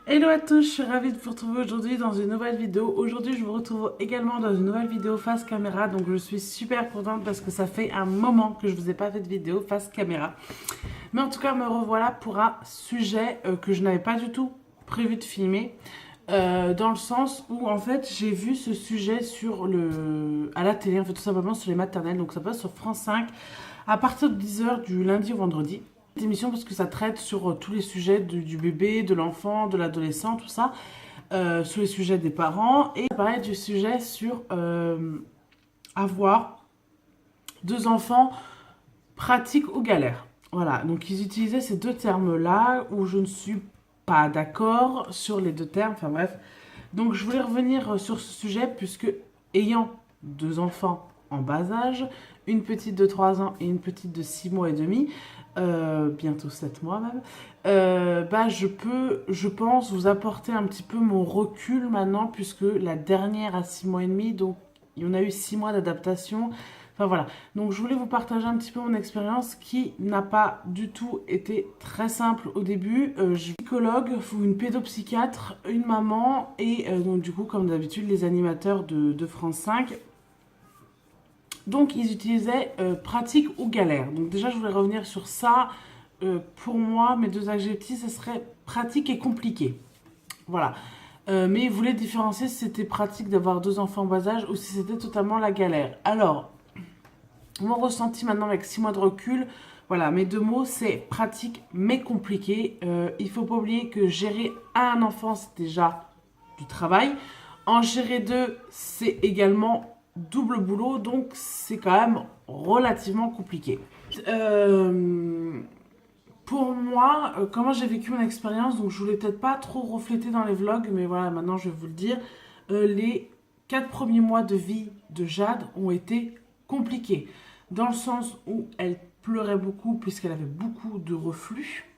Hello à tous, je suis ravie de vous retrouver aujourd'hui dans une nouvelle vidéo. Aujourd'hui, je vous retrouve également dans une nouvelle vidéo face caméra. Donc, je suis super contente parce que ça fait un moment que je vous ai pas fait de vidéo face caméra. Mais en tout cas, me revoilà pour un sujet que je n'avais pas du tout prévu de filmer. Dans le sens où, en fait, j'ai vu ce sujet à la télé, en fait, tout simplement sur les maternelles. Donc, ça passe sur France 5 à partir de 10h du lundi au vendredi. Cette émission parce que ça traite sur tous les sujets du bébé, de l'enfant, de l'adolescent, tout ça, sur les sujets des parents et pareil du sujet sur avoir deux enfants pratique ou galère. Voilà, donc ils utilisaient ces deux termes-là où je ne suis pas d'accord sur les deux termes, enfin bref. Donc je voulais revenir sur ce sujet puisque ayant deux enfants en bas âge, une petite de 3 ans et une petite de 6 mois et demi, bientôt 7 mois même, bah je pense, vous apporter un petit peu mon recul maintenant, puisque la dernière à 6 mois et demi, donc il y en a eu 6 mois d'adaptation. Enfin voilà, donc je voulais vous partager un petit peu mon expérience qui n'a pas du tout été très simple au début. Je suis psychologue, une pédopsychiatre, une maman et donc du coup comme d'habitude les animateurs de France 5. Donc ils utilisaient pratique ou galère. Donc déjà je voulais revenir sur ça. Pour moi, mes deux adjectifs, ce serait pratique et compliqué. Voilà. Mais ils voulaient différencier si c'était pratique d'avoir deux enfants en bas âge ou si c'était totalement la galère. Alors, mon ressenti maintenant avec 6 mois de recul, voilà, mes deux mots, c'est pratique mais compliqué. Il faut pas oublier que gérer un enfant, c'est déjà du travail. En gérer deux, c'est également double boulot, donc c'est quand même relativement compliqué. Pour moi, comment j'ai vécu mon expérience, donc je voulais peut-être pas trop refléter dans les vlogs, mais voilà, maintenant je vais vous le dire. Les 4 premiers mois de vie de Jade ont été compliqués, dans le sens où elle pleurait beaucoup puisqu'elle avait beaucoup de reflux.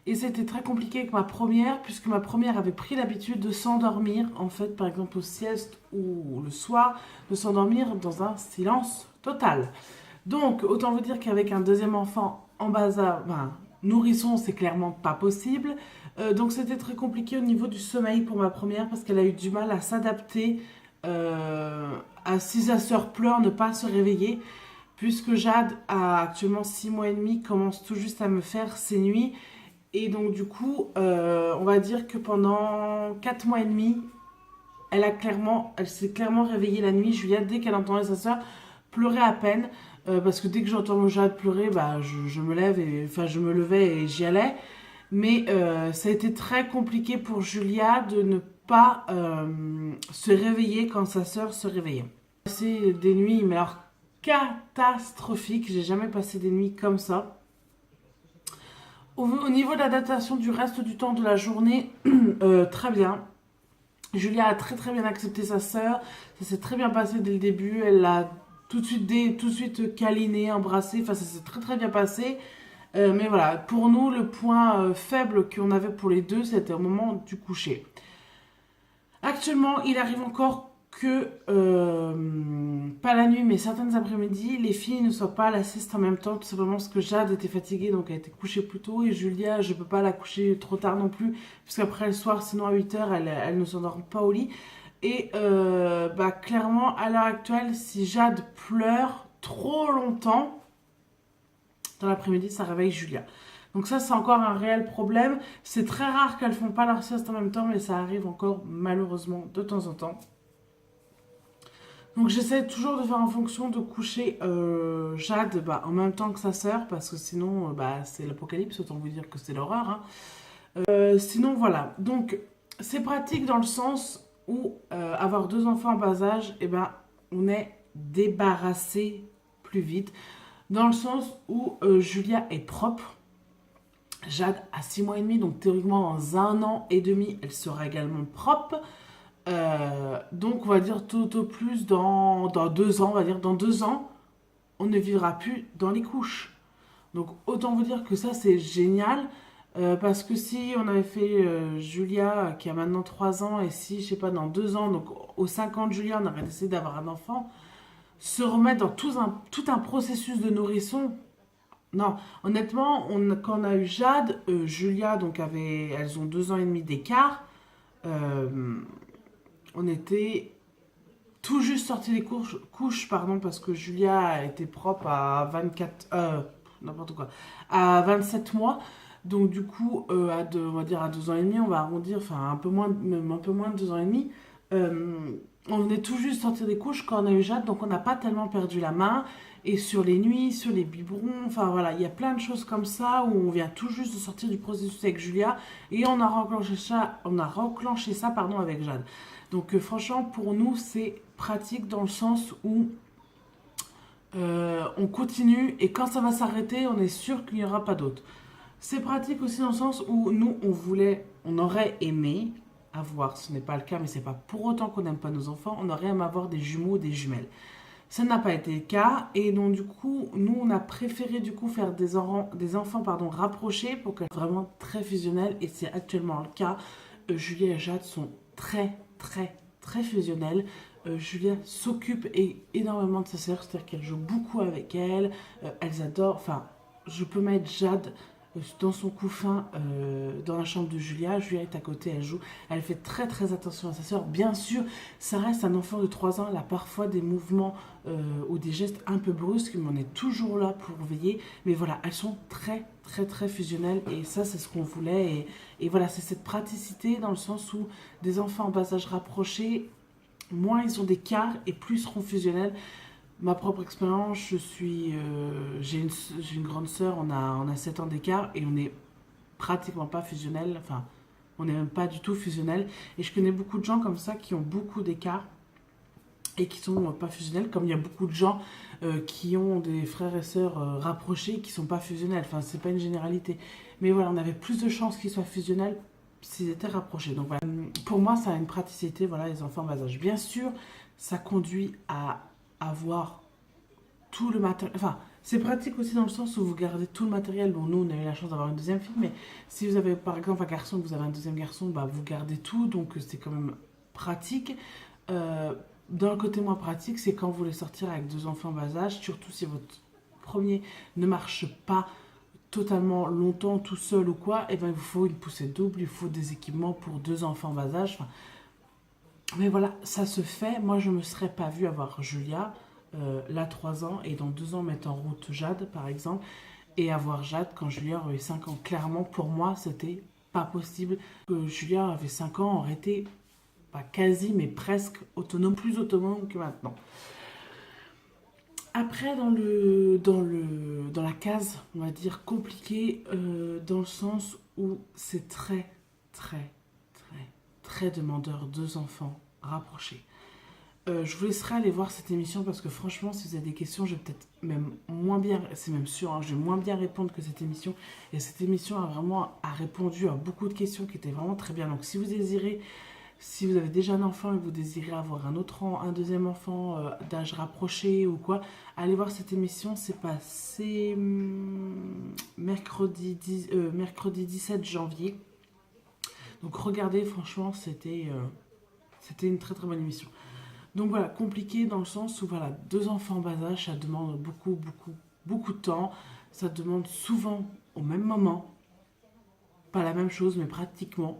Et c'était très compliqué avec ma première, puisque ma première avait pris l'habitude de s'endormir, en fait, par exemple au sieste ou le soir, de s'endormir dans un silence total. Donc, autant vous dire qu'avec un deuxième enfant en bas âge, ben, nourrisson, c'est clairement pas possible. Donc, c'était très compliqué au niveau du sommeil pour ma première, parce qu'elle a eu du mal à s'adapter à si sa sœur pleure, ne pas se réveiller, puisque Jade a actuellement 6 mois et demi, commence tout juste à me faire ses nuits. Et donc, du coup, on va dire que pendant 4 mois et demi, elle s'est clairement réveillée la nuit. Juliette, dès qu'elle entendait sa soeur, pleurait à peine. Parce que dès que j'entends mon Jade pleurer, bah, je me lève, je me levais et j'y allais. Mais ça a été très compliqué pour Julia de ne pas se réveiller quand sa soeur se réveillait. J'ai passé des nuits, mais alors catastrophiques. J'ai jamais passé des nuits comme ça. Au niveau de l'adaptation du reste du temps de la journée, très bien. Julia a très très bien accepté sa sœur. Ça s'est très bien passé dès le début. Elle l'a tout de suite câliné, embrassé. Enfin, ça s'est très très bien passé. Mais voilà, pour nous, le point faible qu'on avait pour les deux, c'était au moment du coucher. Actuellement, il arrive encore que, pas la nuit, mais certaines après-midi, les filles ne soient pas à la sieste en même temps, tout simplement parce que Jade était fatiguée, donc elle était couchée plus tôt, et Julia, je peux pas la coucher trop tard non plus, puisqu'après le soir, sinon à 8h, elle ne s'endort pas au lit. Et bah, clairement, à l'heure actuelle, si Jade pleure trop longtemps, dans l'après-midi, ça réveille Julia. Donc ça, c'est encore un réel problème. C'est très rare qu'elles font pas leur sieste en même temps, mais ça arrive encore malheureusement de temps en temps. Donc j'essaie toujours de faire en fonction de coucher Jade bah, en même temps que sa sœur, parce que sinon bah, c'est l'apocalypse, autant vous dire que c'est l'horreur. Hein. Sinon voilà, donc c'est pratique dans le sens où avoir deux enfants en bas âge, eh ben, on est débarrassé plus vite. Dans le sens où Julia est propre, Jade a 6 mois et demi, donc théoriquement dans 1 an et demi, elle sera également propre. Donc on va dire tout au plus dans 2 ans, on va dire dans 2 ans, on ne vivra plus dans les couches. Donc autant vous dire que ça c'est génial. Parce que si on avait fait Julia qui a maintenant 3 ans et si je sais pas dans 2 ans, donc aux 5 ans de Julia on aurait décidé d'avoir un enfant, se remettre dans tout un processus de nourrisson, Non, honnêtement, quand on a eu Jade, Julia, donc elles ont 2 ans et demi d'écart. euh, on était tout juste sorti des couches, pardon, parce que Julia était propre à 24, n'importe quoi, à 27 mois. Donc du coup, on va dire à 2 ans et demi, on va arrondir, enfin un peu moins, même un peu moins de 2 ans et demi. On venait tout juste sortir des couches quand on a eu Jade, donc on n'a pas tellement perdu la main. Et sur les nuits, sur les biberons, enfin voilà, il y a plein de choses comme ça où on vient tout juste de sortir du processus avec Julia et on a reclenché ça pardon, avec Jade. Donc franchement, pour nous, c'est pratique dans le sens où on continue et quand ça va s'arrêter, on est sûr qu'il n'y aura pas d'autre. C'est pratique aussi dans le sens où nous, on aurait aimé avoir, ce n'est pas le cas, mais c'est pas pour autant qu'on n'aime pas nos enfants, on aurait aimé avoir des jumeaux ou des jumelles. Ça n'a pas été le cas et donc du coup, nous, on a préféré du coup faire des enfants pardon, rapprochés pour qu'elles soient vraiment très fusionnelles et c'est actuellement le cas. Julia et Jade sont très, très, très fusionnelles. Julia s'occupe énormément de sa sœur, c'est-à-dire qu'elle joue beaucoup avec elle. Elles adorent. Enfin, je peux mettre Jade dans son couffin dans la chambre de Julia. Julia est à côté, elle joue. Elle fait très, très attention à sa sœur. Bien sûr, ça reste un enfant de 3 ans. Elle a parfois des mouvements ou des gestes un peu brusques, mais on est toujours là pour veiller. Mais voilà, elles sont très, très, très fusionnelles et ça, c'est ce qu'on voulait. Et voilà, c'est cette praticité dans le sens où des enfants en bas âge rapproché, moins ils ont d'écart et plus ils seront fusionnels. Ma propre expérience, j'ai une grande sœur, on a 7 ans d'écart et on n'est pratiquement pas fusionnel. Enfin, on n'est même pas du tout fusionnel. Et je connais beaucoup de gens comme ça qui ont beaucoup d'écart et qui sont pas fusionnels, comme il y a beaucoup de gens qui ont des frères et sœurs rapprochés qui sont pas fusionnels. Enfin, c'est pas une généralité. Mais voilà, on avait plus de chances qu'ils soient fusionnels s'ils étaient rapprochés. Donc voilà. Pour moi, ça a une praticité, voilà, les enfants en bas âge. Bien sûr, ça conduit à avoir tout le matériel. Enfin, c'est pratique aussi dans le sens où vous gardez tout le matériel. Bon, nous, on a eu la chance d'avoir une deuxième fille, mais si vous avez par exemple un garçon, vous avez un deuxième garçon, bah, vous gardez tout, donc c'est quand même pratique. Euh, Dans le côté moins pratique, c'est quand vous voulez sortir avec 2 enfants en bas âge, surtout si votre premier ne marche pas totalement longtemps tout seul ou quoi, et ben il vous faut une poussette double, il faut des équipements pour 2 enfants en bas âge. Enfin, mais voilà, ça se fait. Moi, je ne me serais pas vue avoir Julia, là 3 ans, et dans 2 ans mettre en route Jade, par exemple, et avoir Jade quand Julia aurait 5 ans. Clairement, pour moi, c'était pas possible. Que Julia avait 5 ans, aurait été pas quasi, mais presque autonome, plus autonome que maintenant. Après, dans la case, on va dire compliqué, dans le sens où c'est très, très, très, très demandeur, 2 enfants rapprochés. Je vous laisserai aller voir cette émission parce que franchement, si vous avez des questions, je vais peut-être même moins bien, c'est même sûr, hein, je vais moins bien répondre que cette émission. Et cette émission a répondu à beaucoup de questions qui étaient vraiment très bien. Donc, si vous avez déjà un enfant et que vous désirez avoir un deuxième enfant d'âge rapproché ou quoi, allez voir cette émission. C'est passé mercredi 17 janvier. Donc regardez, franchement, c'était une très très bonne émission. Donc voilà, compliqué dans le sens où voilà, 2 enfants en bas âge, ça demande beaucoup, beaucoup, beaucoup de temps. Ça demande souvent au même moment. Pas la même chose, mais pratiquement.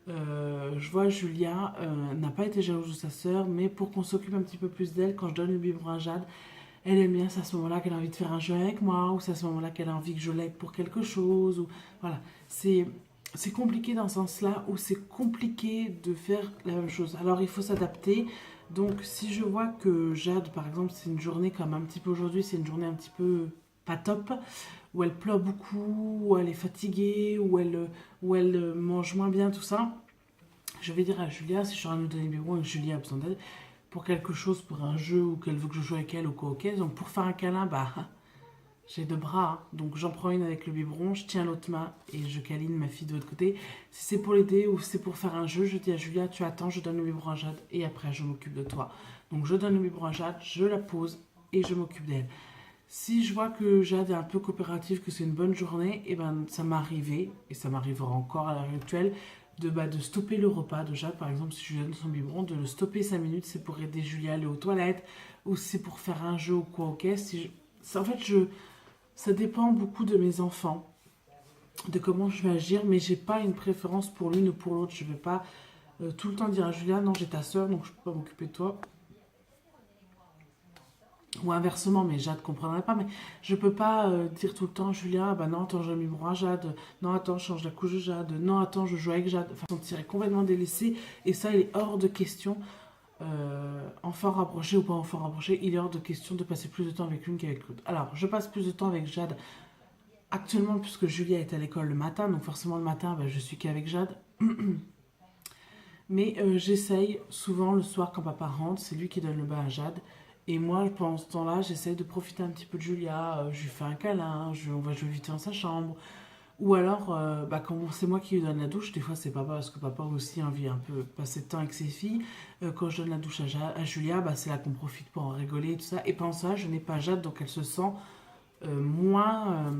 Je vois Julia n'a pas été jalouse de sa sœur, mais pour qu'on s'occupe un petit peu plus d'elle, quand je donne le biberon à Jade, elle aime bien, c'est à ce moment-là qu'elle a envie de faire un jeu avec moi, ou c'est à ce moment-là qu'elle a envie que je l'aide pour quelque chose. Ou, voilà, c'est compliqué dans ce sens-là, où c'est compliqué de faire la même chose. Alors il faut s'adapter. Donc si je vois que Jade, par exemple, c'est une journée comme un petit peu aujourd'hui, c'est une journée un petit peu pas top, où elle pleure beaucoup, où elle est fatiguée, où elle mange moins bien, tout ça, je vais dire à Julia, si je suis en train de donner le biberon et que Julia a besoin d'aide, pour quelque chose, pour un jeu, ou qu'elle veut que je joue avec elle, ou quoi, ok. Donc pour faire un câlin, bah, j'ai 2 bras, hein. Donc j'en prends une avec le biberon, je tiens l'autre main et je câline ma fille de l'autre côté. Si c'est pour l'aider ou si c'est pour faire un jeu, je dis à Julia, tu attends, je donne le biberon à Jade et après je m'occupe de toi. Donc je donne le biberon à Jade, je la pose et je m'occupe d'elle. Si je vois que Jade est un peu coopérative, que c'est une bonne journée, et ben ça m'est arrivé, et ça m'arrivera encore à l'heure actuelle, de stopper le repas de Jade. Par exemple, si je lui donne son biberon, de le stopper 5 minutes, c'est pour aider Julia à aller aux toilettes, ou c'est pour faire un jeu ou quoi, ok. En fait, Ça dépend beaucoup de mes enfants, de comment je vais agir, mais j'ai pas une préférence pour l'une ou pour l'autre. Je vais pas tout le temps dire à Julia, non, j'ai ta soeur, donc je peux pas m'occuper de toi. Ou inversement, mais Jade comprendrait pas. Mais je peux pas dire tout le temps, Julia, ah bah non, attends, j'ai mis moi Jade. Non, attends, je change la couche de Jade. Non, attends, je joue avec Jade. Enfin, on tirait complètement délaissé. Et ça, il est hors de question, enfant rapproché ou pas enfant rapproché, il est hors de question de passer plus de temps avec l'une qu'avec l'autre. Alors, je passe plus de temps avec Jade actuellement, puisque Julia est à l'école le matin. Donc, forcément, le matin, bah, je suis qu'avec Jade. Mais j'essaye souvent le soir quand papa rentre, c'est lui qui donne le bain à Jade. Et moi, pendant ce temps-là, j'essaye de profiter un petit peu de Julia. Je lui fais un câlin, on va jouer vite fait dans sa chambre. Ou alors, bah, quand c'est moi qui lui donne la douche, des fois c'est papa, parce que papa aussi a envie un peu passer de temps avec ses filles. Quand je donne la douche à Julia, bah, c'est là qu'on profite pour en rigoler et tout ça. Et pendant ça, je n'ai pas Jade, donc elle se sent moins.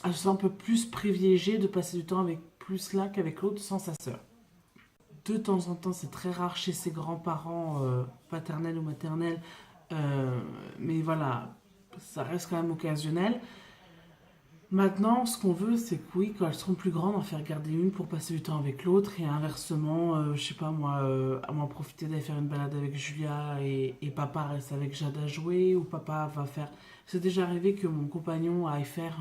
Elle se sent un peu plus privilégiée de passer du temps avec plus l'un qu'avec l'autre sans sa sœur. De temps en temps, c'est très rare chez ses grands-parents paternels ou maternels, mais voilà, ça reste quand même occasionnel. Maintenant, ce qu'on veut, c'est que oui, quand elles seront plus grandes, en faire garder une pour passer du temps avec l'autre, et inversement, je sais pas moi, à m'en profiter d'aller faire une balade avec Julia et papa reste avec Jade à jouer, ou papa va faire. C'est déjà arrivé que mon compagnon aille faire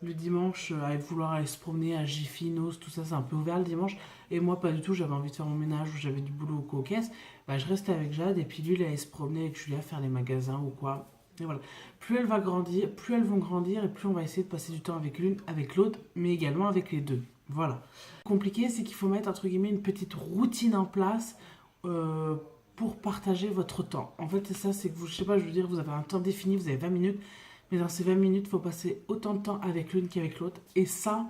le dimanche, aille vouloir aller se promener à Jiffy, Nos, tout ça, c'est un peu ouvert le dimanche, et moi pas du tout, j'avais envie de faire mon ménage ou j'avais du boulot au caisse, bah, je restais avec Jade, et puis lui, il allait se promener avec Julia, faire les magasins ou quoi. Et voilà. Plus elles, va grandir, plus elles vont grandir et plus on va essayer de passer du temps avec l'une, avec l'autre, mais également avec les deux. Voilà. Le compliqué, c'est qu'il faut mettre entre guillemets une petite routine en place euh, pour partager votre temps. En fait, c'est ça, c'est que vous, je sais pas, je veux dire, vous avez un temps défini, vous avez 20 minutes, mais dans ces 20 minutes, il faut passer autant de temps avec l'une qu'avec l'autre. Et ça,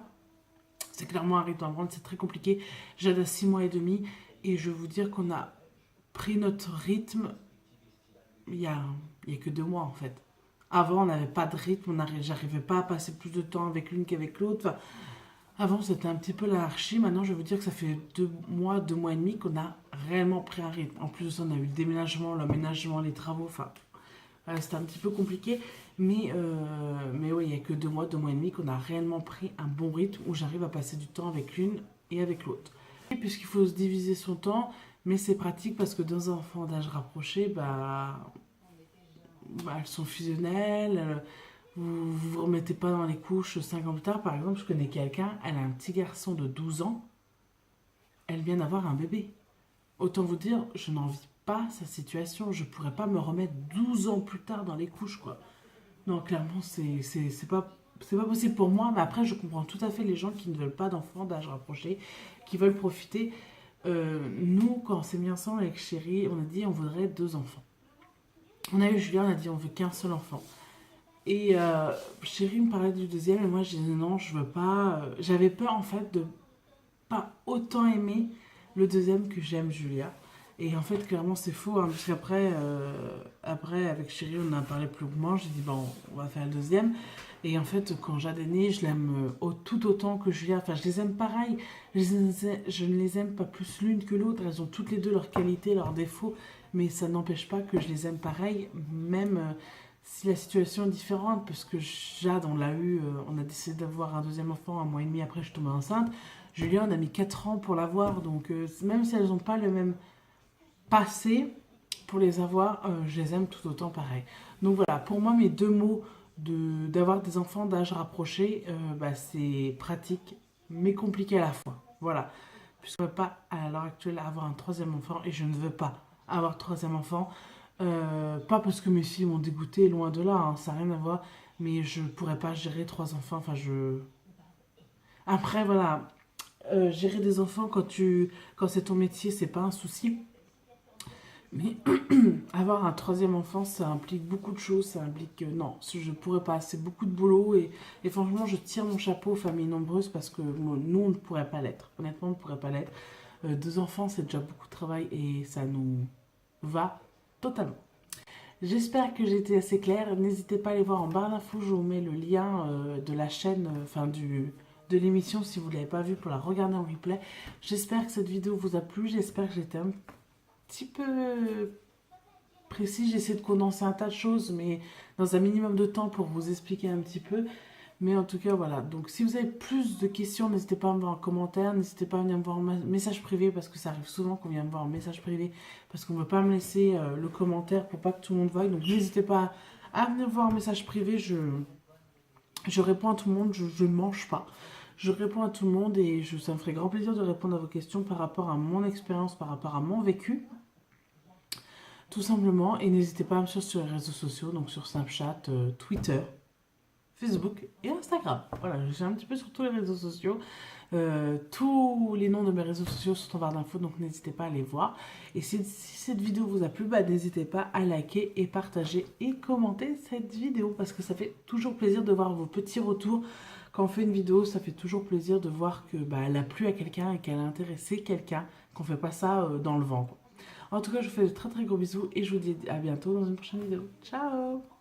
c'est clairement un rythme à prendre, c'est très compliqué. J'ai 6 mois et demi et je vais vous dire qu'on a pris notre rythme il y a que 2 mois en fait. Avant, on n'avait pas de rythme, j'arrivais pas à passer plus de temps avec l'une qu'avec l'autre. Enfin, avant, c'était un petit peu l'anarchie. Maintenant, je veux dire que ça fait 2 mois, 2 mois et demi qu'on a réellement pris un rythme. En plus de ça, on a eu le déménagement, l'aménagement, les travaux. Enfin, voilà, c'était un petit peu compliqué. Mais oui, il n'y a que 2 mois, 2 mois et demi qu'on a réellement pris un bon rythme où j'arrive à passer du temps avec l'une et avec l'autre. Et puisqu'il faut se diviser son temps, mais c'est pratique parce que dans un enfant d'âge rapproché, elles sont fusionnelles. Vous remettez pas dans les couches 5 ans plus tard. Par exemple, je connais quelqu'un, elle a un petit garçon de 12 ans, elle vient d'avoir un bébé. Autant vous dire, je n'en vis pas sa situation. Je pourrais pas me remettre 12 ans plus tard dans les couches, quoi. Non, clairement, c'est pas possible pour moi. Mais après, je comprends tout à fait les gens qui ne veulent pas d'enfants d'âge rapproché, qui veulent profiter. Nous, quand on s'est mis ensemble avec Chérie, on a dit on voudrait 2 enfants. On a eu Julien, on a dit on veut qu'un seul enfant. Et Chérie me parlait du deuxième et moi j'ai dit non, je veux pas. J'avais peur en fait de pas autant aimer le deuxième que j'aime Julia. Et en fait, clairement, c'est faux, hein, parce qu'après, après, avec Chérie, on en a parlé plus longuement. J'ai dit, bon, on va faire le deuxième. Et en fait, quand Jade est née, je l'aime tout autant que Julia. Enfin, je les aime pareil. Je ne les aime pas plus l'une que l'autre. Elles ont toutes les deux leurs qualités, leurs défauts. Mais ça n'empêche pas que je les aime pareil, même si la situation est différente. Parce que Jade, on l'a eu, on a décidé d'avoir un deuxième enfant 1 mois et demi après, je suis tombée enceinte. Julia, on a mis 4 ans pour l'avoir. Donc, même si elles n'ont pas le même passé, pour les avoir, je les aime tout autant pareil. Donc voilà, pour moi, mes 2 mots d'avoir des enfants d'âge rapproché, c'est pratique, mais compliqué à la fois. Voilà. Puisque je ne peux pas, à l'heure actuelle, avoir un troisième enfant, et je ne veux pas avoir un troisième enfant. Pas parce que mes filles m'ont dégoûté, loin de là, hein, ça n'a rien à voir, mais je ne pourrais pas gérer 3 enfants. Enfin, Après, voilà, gérer des enfants quand c'est ton métier, c'est pas un souci. Mais avoir un troisième enfant, ça implique beaucoup de choses. Ça implique que non, je pourrais pas. C'est beaucoup de boulot. Et franchement, je tire mon chapeau aux familles nombreuses parce que nous, on ne pourrait pas l'être. Honnêtement, on ne pourrait pas l'être. 2 enfants, c'est déjà beaucoup de travail et ça nous va totalement. J'espère que j'ai été assez claire. N'hésitez pas à aller voir en barre d'infos. Je vous mets le lien de la chaîne, de l'émission si vous ne l'avez pas vu pour la regarder en replay. J'espère que cette vidéo vous a plu. J'espère que j'étais un petit peu précis. J'essaie de condenser un tas de choses, mais dans un minimum de temps pour vous expliquer un petit peu. Mais en tout cas, voilà. Donc, si vous avez plus de questions, n'hésitez pas à me voir en commentaire. N'hésitez pas à venir me voir en message privé parce que ça arrive souvent qu'on vient me voir en message privé parce qu'on ne veut pas me laisser le commentaire pour pas que tout le monde voie. Donc, n'hésitez pas à venir me voir en message privé. Je réponds à tout le monde. Je ne mange pas. Je réponds à tout le monde et ça me ferait grand plaisir de répondre à vos questions par rapport à mon expérience, par rapport à mon vécu. Tout simplement. Et n'hésitez pas à me suivre sur les réseaux sociaux, donc sur Snapchat, Twitter, Facebook et Instagram. Voilà, je suis un petit peu sur tous les réseaux sociaux. Tous les noms de mes réseaux sociaux sont en barre d'infos, donc n'hésitez pas à les voir. Et si cette vidéo vous a plu, bah, n'hésitez pas à liker et partager et commenter cette vidéo parce que ça fait toujours plaisir de voir vos petits retours. Quand on fait une vidéo, ça fait toujours plaisir de voir que bah, elle a plu à quelqu'un et qu'elle a intéressé quelqu'un, qu'on fait pas ça dans le vent, quoi. En tout cas, je vous fais de très très gros bisous et je vous dis à bientôt dans une prochaine vidéo. Ciao!